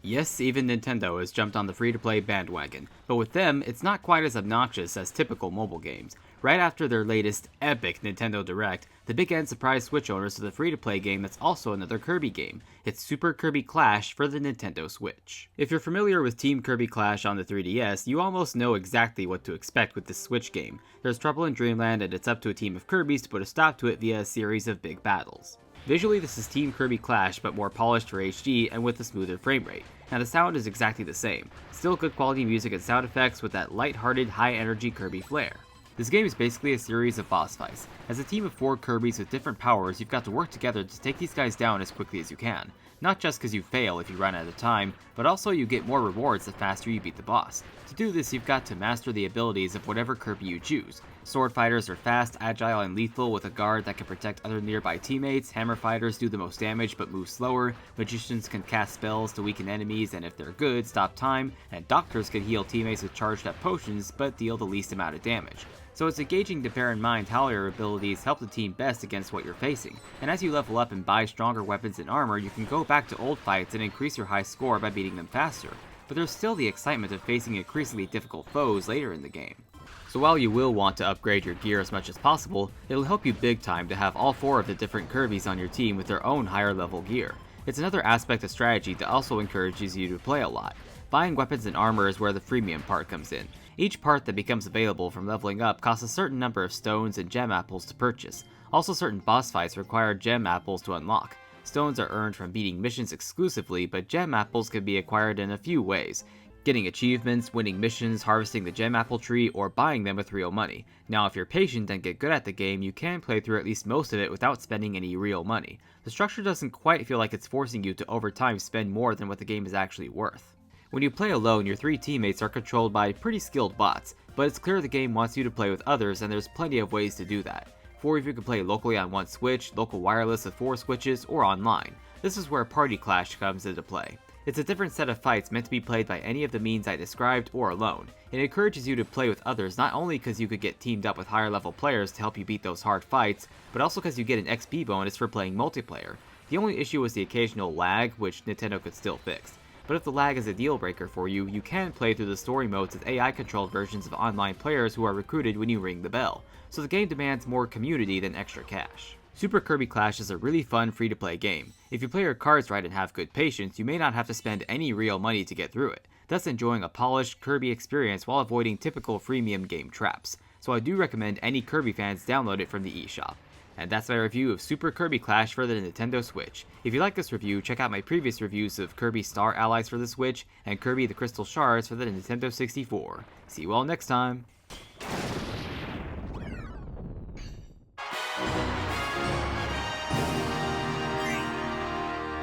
Yes, even Nintendo has jumped on the free-to-play bandwagon, but with them, it's not quite as obnoxious as typical mobile games. Right after their latest epic Nintendo Direct, the big end surprised Switch owners with a free-to-play game that's also another Kirby game. It's Super Kirby Clash for the Nintendo Switch. If you're familiar with Team Kirby Clash on the 3DS, you almost know exactly what to expect with this Switch game. There's trouble in Dreamland, and it's up to a team of Kirbys to put a stop to it via a series of big battles. Visually, this is Team Kirby Clash, but more polished for HD and with a smoother frame rate. Now the sound is exactly the same, still good quality music and sound effects with that light-hearted, high-energy Kirby flair. This game is basically a series of boss fights. As a team of 4 Kirbys with different powers, you've got to work together to take these guys down as quickly as you can. Not just because you fail if you run out of time, but also you get more rewards the faster you beat the boss. To do this, you've got to master the abilities of whatever Kirby you choose. Sword fighters are fast, agile, and lethal with a guard that can protect other nearby teammates. Hammer fighters do the most damage but move slower. Magicians can cast spells to weaken enemies and if they're good, stop time. And doctors can heal teammates with charged up potions but deal the least amount of damage. So it's engaging to bear in mind how your abilities help the team best against what you're facing. And as you level up and buy stronger weapons and armor, you can go back to old fights and increase your high score by beating them faster. But there's still the excitement of facing increasingly difficult foes later in the game. So while you will want to upgrade your gear as much as possible, it'll help you big time to have all 4 of the different Kirbys on your team with their own higher level gear. It's another aspect of strategy that also encourages you to play a lot. Buying weapons and armor is where the freemium part comes in. Each part that becomes available from leveling up costs a certain number of stones and gem apples to purchase. Also, certain boss fights require gem apples to unlock. Stones are earned from beating missions exclusively, but gem apples can be acquired in a few ways. Getting achievements, winning missions, harvesting the gem apple tree, or buying them with real money. Now if you're patient and get good at the game, you can play through at least most of it without spending any real money. The structure doesn't quite feel like it's forcing you to over time spend more than what the game is actually worth. When you play alone, your 3 teammates are controlled by pretty skilled bots, but it's clear the game wants you to play with others and there's plenty of ways to do that. 4 of you can play locally on one Switch, local wireless with 4 switches, or online. This is where Party Clash comes into play. It's a different set of fights meant to be played by any of the means I described or alone. It encourages you to play with others not only because you could get teamed up with higher level players to help you beat those hard fights, but also because you get an XP bonus for playing multiplayer. The only issue was the occasional lag, which Nintendo could still fix. But if the lag is a deal breaker for you, you can play through the story modes with AI controlled versions of online players who are recruited when you ring the bell. So the game demands more community than extra cash. Super Kirby Clash is a really fun free-to-play game. If you play your cards right and have good patience, you may not have to spend any real money to get through it, thus enjoying a polished Kirby experience while avoiding typical freemium game traps. So I do recommend any Kirby fans download it from the eShop. And that's my review of Super Kirby Clash for the Nintendo Switch. If you like this review, check out my previous reviews of Kirby Star Allies for the Switch and Kirby the Crystal Shards for the Nintendo 64. See you all next time!